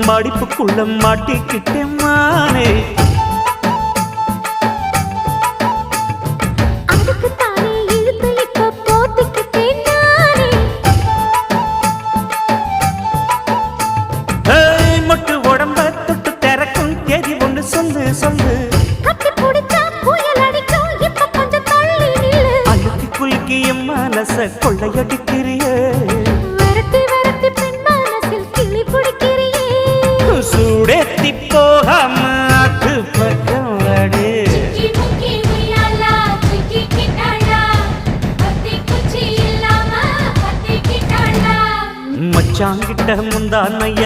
மடிப்புக்குள்ள மாட்டிக்கிட்டேன் மானே மொட்டு உடம்ப தொட்டு திறக்கும் தேதி ஒன்று சொல்லு சொல்லு அழுத்தி குலுக்கி என் மனச கொள்ளையடிக்கிறியே சூடேத்தி போகாம அது பக்கம் அடு மச்சாங்கிட்ட முந்தானைய